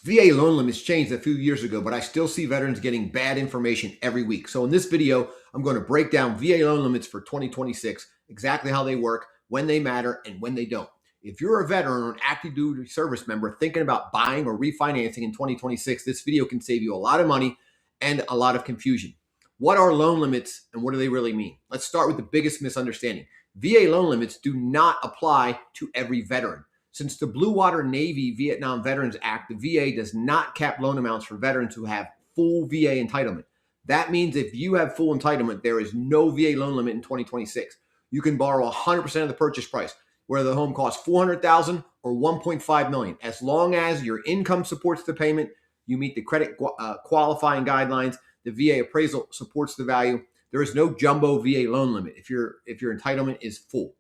VA loan limits changed a few years ago, but I still see veterans getting bad information every week. So in this video, I'm going to break down VA loan limits for 2026, exactly how they work, when they matter, and when they don't. If you're a veteran or an active duty service member thinking about buying or refinancing in 2026, this video can save you a lot of money and a lot of confusion. What are loan limits and what do they really mean? Let's start with the biggest misunderstanding. VA loan limits do not apply to every veteran. Since the Blue Water Navy Vietnam Veterans Act, the VA does not cap loan amounts for veterans who have full VA entitlement. That means if you have full entitlement, there is no VA loan limit in 2026. You can borrow 100% of the purchase price, whether the home costs $400,000 or $1.5 million. As long as your income supports the payment, you meet the credit qualifying guidelines, the VA appraisal supports the value. There is no jumbo VA loan limit if your entitlement is full.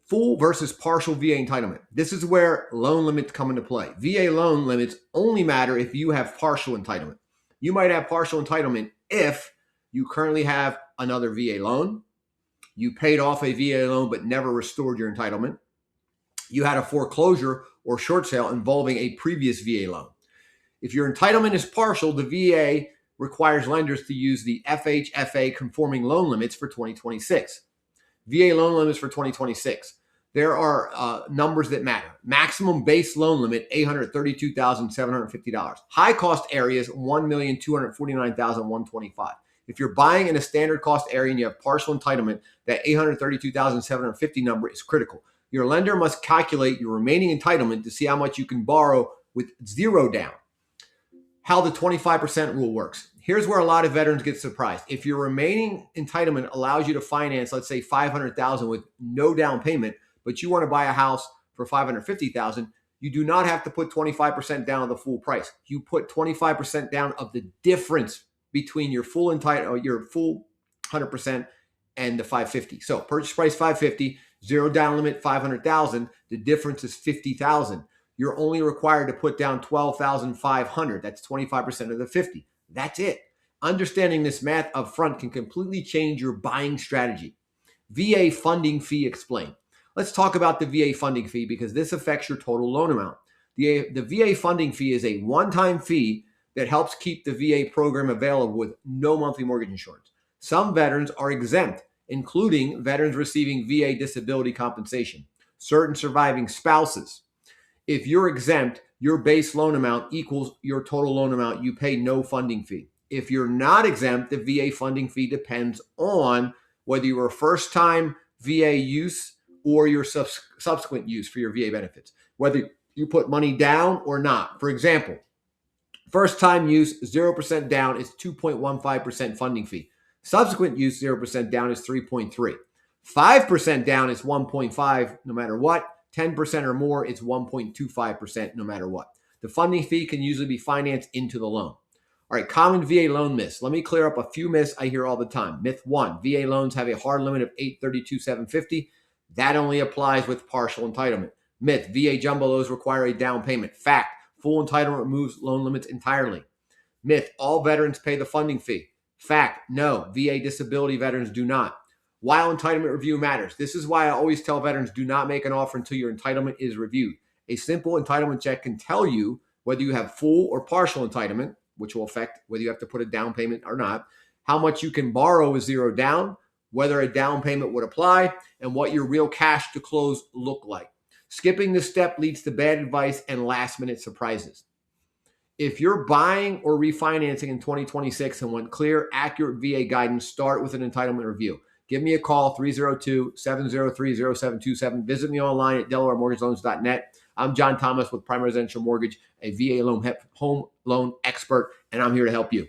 Full versus partial VA entitlement. This is where loan limits come into play. VA loan limits only matter if you have partial entitlement. You might have partial entitlement if you currently have another VA loan, you paid off a VA loan but never restored your entitlement, you had a foreclosure or short sale involving a previous VA loan. If your entitlement is partial, the VA requires lenders to use the FHFA conforming loan limits for 2026. VA loan limits for 2026. There are numbers that matter. Maximum base loan limit, $832,750. High cost areas, $1,249,125. If you're buying in a standard cost area and you have partial entitlement, that $832,750 number is critical. Your lender must calculate your remaining entitlement to see how much you can borrow with zero down. How the 25% rule works. Here's where a lot of veterans get surprised. If your remaining entitlement allows you to finance, let's say $500,000 with no down payment, but you want to buy a house for $550,000, you do not have to put 25% down of the full price. You put 25% down of the difference between your full 100% and the $550,000. So purchase price $550,000, zero down limit $500,000. The difference is $50,000. You're only required to put down $12,500. That's 25% of the $50,000. That's it. Understanding this math up front can completely change your buying strategy. VA funding fee explained. Let's talk about the VA funding fee because this affects your total loan amount. The VA funding fee is a one-time fee that helps keep the VA program available with no monthly mortgage insurance. Some veterans are exempt, including veterans receiving VA disability compensation, certain surviving spouses. If you're exempt, your base loan amount equals your total loan amount. You pay no funding fee. If you're not exempt, the VA funding fee depends on whether you were first-time VA use or your subsequent use for your VA benefits, whether you put money down or not. For example, first-time use, 0% down is 2.15% funding fee. Subsequent use, 0% down is 3.3. 5% down is 1.5 no matter what. 10% or more is 1.25% no matter what. The funding fee can usually be financed into the loan. All right, common VA loan myths. Let me clear up a few myths I hear all the time. Myth 1, VA loans have a hard limit of $832,750. That only applies with partial entitlement. Myth, VA jumbo loans require a down payment. Fact, full entitlement removes loan limits entirely. Myth, all veterans pay the funding fee. Fact, no, VA disability veterans do not. While entitlement review matters, this is why I always tell veterans do not make an offer until your entitlement is reviewed. A simple entitlement check can tell you whether you have full or partial entitlement, which will affect whether you have to put a down payment or not, how much you can borrow with zero down, whether a down payment would apply, and what your real cash to close look like. Skipping this step leads to bad advice and last-minute surprises. If you're buying or refinancing in 2026 and want clear, accurate VA guidance, start with an entitlement review. Give me a call, 302-703-0727. Visit me online at DelawareMortgageLoans.net. I'm John Thomas with Prime Residential Mortgage, a VA home loan expert, and I'm here to help you.